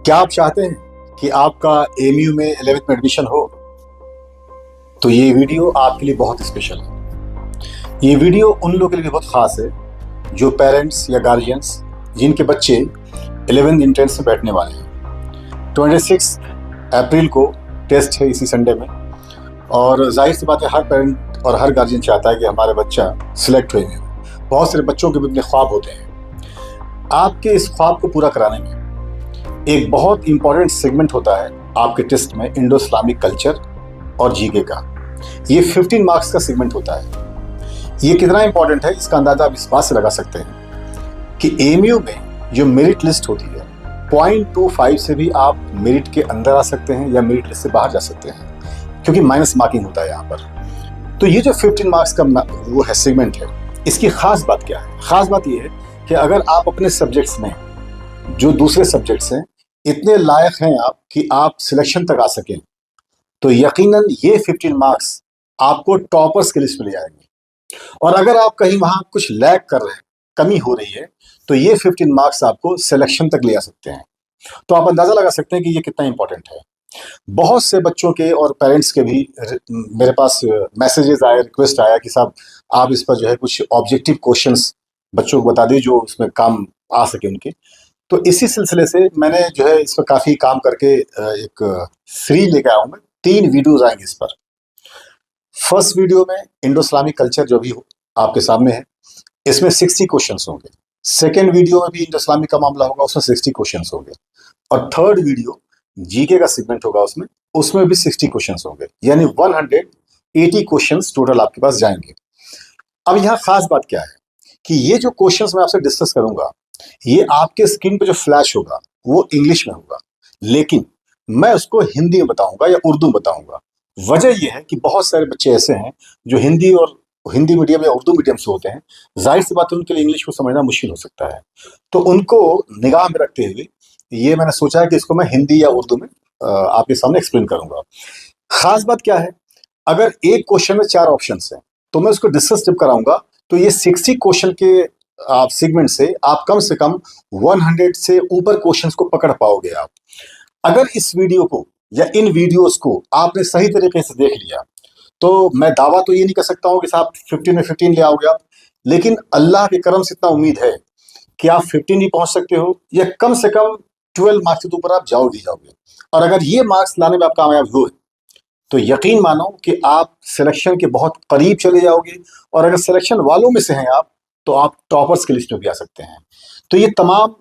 क्या आप चाहते हैं कि आपका एमयू में 11th में एडमिशन हो? तो ये वीडियो आपके लिए बहुत स्पेशल है। ये वीडियो उन लोगों के लिए बहुत ख़ास है जो पेरेंट्स या गार्जियंस जिनके बच्चे 11th इंट्रेंस में बैठने वाले हैं। 26 अप्रैल को टेस्ट है इसी संडे में, और जाहिर सी बात है हर पेरेंट और हर गार्जियन चाहता है कि हमारे बच्चा सिलेक्ट हुए हैं। बहुत सारे बच्चों के भी अपने ख्वाब होते हैं। आपके इस ख्वाब को पूरा कराने में एक बहुत इंपॉर्टेंट सेगमेंट होता है आपके टेस्ट में, इंडो इस्लामिक कल्चर और जीके का। ये 15 मार्क्स का सेगमेंट होता है। ये कितना इंपॉर्टेंट है इसका अंदाजा आप इस बात से लगा सकते हैं कि एमयू में जो मेरिट लिस्ट होती है 0.25 से भी आप मेरिट के अंदर आ सकते हैं या मेरिट लिस्ट से बाहर जा सकते हैं, क्योंकि माइनस मार्किंग होता है यहाँ पर। तो ये जो 15 मार्क्स का वो है सेगमेंट है, इसकी खास बात क्या है? खास बात ये है कि अगर आप अपने सब्जेक्ट्स में जो दूसरे सब्जेक्ट्स हैं इतने लायक हैं आप कि आप सिलेक्शन तक आ सकें, तो यकीनन ये 15 मार्क्स आपको टॉपर्स की लिस्ट में ले जाएंगे। और अगर आप कहीं वहां कुछ लैग कर रहे हैं, कमी हो रही है, तो ये 15 मार्क्स आपको सिलेक्शन तक ले आ सकते हैं। तो आप अंदाजा लगा सकते हैं कि ये कितना इंपॉर्टेंट है। बहुत से बच्चों के और पेरेंट्स के भी मेरे पास मैसेजेस आए, रिक्वेस्ट आया कि साहब आप इस पर जो है कुछ ऑब्जेक्टिव क्वेश्चंस बच्चों को बता दें जो उसमें काम आ सके उनके। तो इसी सिलसिले से मैंने जो है इस पर काफ़ी काम करके एक सीरीज लेके आया हूँ मैं। 3 वीडियोज आएंगे इस पर। फर्स्ट वीडियो में इंडो इस्लामिक कल्चर जो भी हो आपके सामने है, इसमें 60 क्वेश्चंस होंगे। सेकेंड वीडियो में भी इंडो इस्लामिक का मामला होगा, उसमें 60 क्वेश्चंस होंगे। और थर्ड वीडियो जीके का सेगमेंट होगा, उसमें उसमें भी 60 क्वेश्चंस होंगे, यानी 180 क्वेश्चंस टोटल आपके पास जाएंगे। अब यहाँ खास बात क्या है कि ये जो क्वेश्चंस मैं आपसे डिस्कस करूंगा, ये आपके स्क्रीन पे जो फ्लैश होगा वो इंग्लिश में होगा, लेकिन मैं उसको हिंदी में बताऊंगा या उर्दू में बताऊंगा। वजह यह है कि बहुत सारे बच्चे ऐसे हैं जो हिंदी मीडियम या उर्दू मीडियम से होते हैं। जाहिर सी बात है उनके लिए इंग्लिश को समझना मुश्किल हो सकता है, तो उनको निगाह में रखते हुए ये मैंने सोचा है कि इसको मैं हिंदी या उर्दू में आपके सामने एक्सप्लेन करूंगा। खास बात क्या है, अगर एक क्वेश्चन में 4 ऑप्शन हैं तो मैं उसको डिस्कस जब कराऊंगा तो ये 60 क्वेश्चन के आप सेगमेंट से आप कम से कम 100 से ऊपर क्वेश्चंस को पकड़ पाओगे आप। अगर इस वीडियो को या इन वीडियोस को आपने सही तरीके से देख लिया तो मैं दावा तो ये नहीं कर सकता हूं कि साहब 15 में 15 ले आओगे आप, लेकिन अल्लाह के करम से इतना उम्मीद है कि आप 15 भी पहुंच सकते हो या कम से कम 12 मार्क्स से ऊपर आप जाओगे। और अगर ये मार्क्स लाने में आप कामयाब हुए तो यकीन मानो कि आप सिलेक्शन के बहुत करीब चले जाओगे, और अगर सिलेक्शन वालों में से हैं आप तो आप टॉपर्स की लिस्ट में भी आ सकते हैं। तो ये तमाम